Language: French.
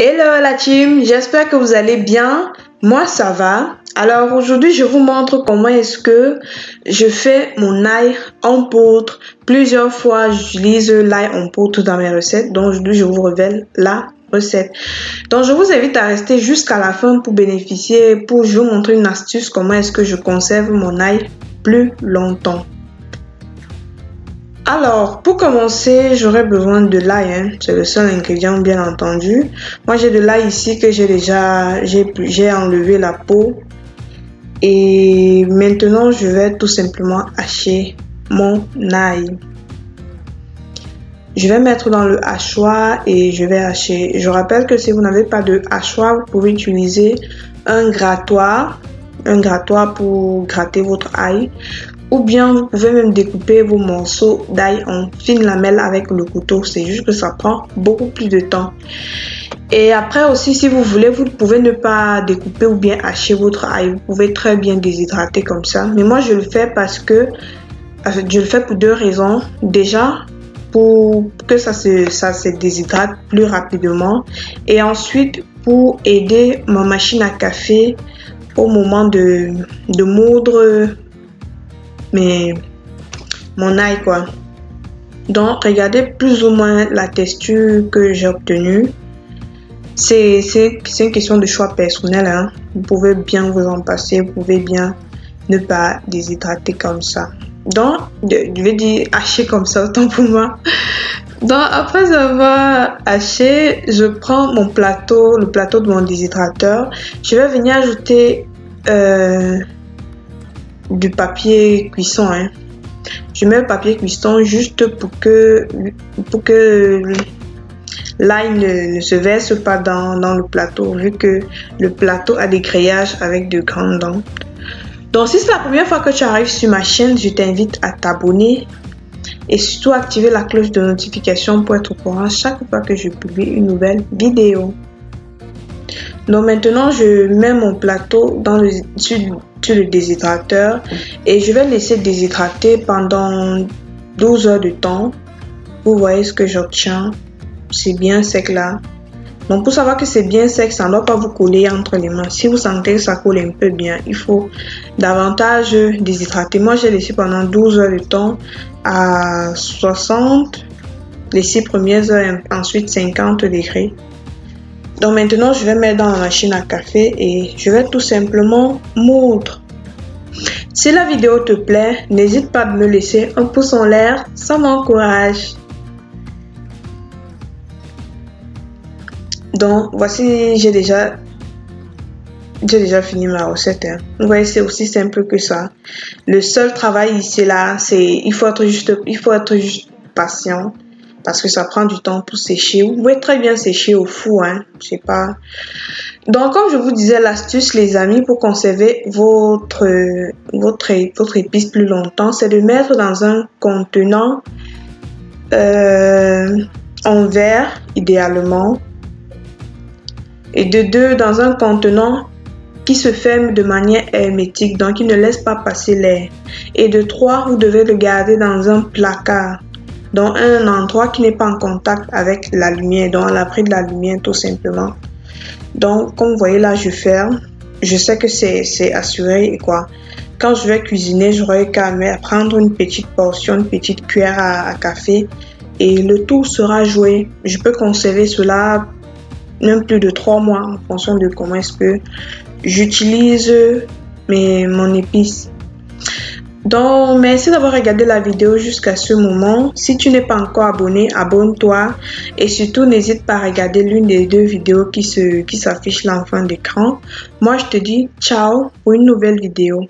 Hello la team, j'espère que vous allez bien. Moi ça va. Alors aujourd'hui je vous montre comment est-ce que je fais mon ail en poudre. Plusieurs fois j'utilise l'ail en poudre dans mes recettes. Donc aujourd'hui je vous révèle la recette. Donc je vous invite à rester jusqu'à la fin pour bénéficier, pour je vous montrer une astuce comment est-ce que je conserve mon ail plus longtemps. Alors, pour commencer, j'aurai besoin de l'ail, c'est le seul ingrédient bien entendu. Moi, j'ai de l'ail ici que j'ai enlevé la peau. Et maintenant, je vais tout simplement hacher mon ail. Je vais mettre dans le hachoir et je vais hacher. Je rappelle que si vous n'avez pas de hachoir, vous pouvez utiliser un grattoir pour gratter votre ail. Ou bien vous pouvez même découper vos morceaux d'ail en fines lamelles avec le couteau. C'est juste que ça prend beaucoup plus de temps. Et après aussi, si vous voulez, vous pouvez ne pas découper ou bien hacher votre ail. Vous pouvez très bien déshydrater comme ça. Mais moi, je le fais parce que je le fais pour deux raisons. Déjà, pour que ça se déshydrate plus rapidement. Et ensuite, pour aider ma machine à café au moment de moudre mon ail quoi. Donc regardez plus ou moins la texture que j'ai obtenue. C'est une question de choix personnel, Vous pouvez bien vous en passer, vous pouvez bien ne pas déshydrater comme ça. Donc je vais dire hacher comme ça, autant pour moi. Donc après avoir haché, je prends mon plateau, le plateau de mon déshydrateur. Je vais venir ajouter du papier cuisson. Je mets le papier cuisson juste pour que l'ail ne se verse pas dans le plateau, vu que le plateau a des grillages avec de grandes dents. Donc si c'est la première fois que tu arrives sur ma chaîne, je t'invite à t'abonner et surtout activer la cloche de notification pour être au courant chaque fois que je publie une nouvelle vidéo. Donc maintenant je mets mon plateau sur le déshydrateur et je vais laisser déshydrater pendant 12 heures de temps. Vous voyez ce que j'obtiens, c'est bien sec là. Donc pour savoir que c'est bien sec, ça ne doit pas vous coller entre les mains. Si vous sentez que ça colle un peu bien, il faut davantage déshydrater. Moi j'ai laissé pendant 12 heures de temps à 60 les 6 premières heures, ensuite 50 degrés. Donc maintenant, je vais mettre dans la machine à café et je vais tout simplement moudre. Si la vidéo te plaît, n'hésite pas à me laisser un pouce en l'air, ça m'encourage. Donc voici, j'ai déjà fini ma recette. Vous voyez, c'est aussi simple que ça. Le seul travail ici là, c'est il faut être juste patient. Parce que ça prend du temps pour sécher. Vous pouvez très bien sécher au four, je sais pas. Donc, comme je vous disais, l'astuce, les amis, pour conserver votre épice plus longtemps, c'est de mettre dans un contenant en verre, idéalement. Et de deux, dans un contenant qui se ferme de manière hermétique, donc il ne laisse pas passer l'air. Et de trois, vous devez le garder dans un placard. Dans un endroit qui n'est pas en contact avec la lumière, donc à l'abri de la lumière tout simplement. Donc comme vous voyez là, je ferme. Je sais que c'est assuré et quoi. Quand je vais cuisiner, j'aurai qu'à prendre une petite portion, une petite cuillère à café et le tout sera joué. Je peux conserver cela même plus de 3 mois en fonction de comment est-ce que j'utilise mon épice. Donc, merci d'avoir regardé la vidéo jusqu'à ce moment. Si tu n'es pas encore abonné, abonne-toi. Et surtout, n'hésite pas à regarder l'une des deux vidéos qui s'affiche là en fin d'écran. Moi, je te dis ciao pour une nouvelle vidéo.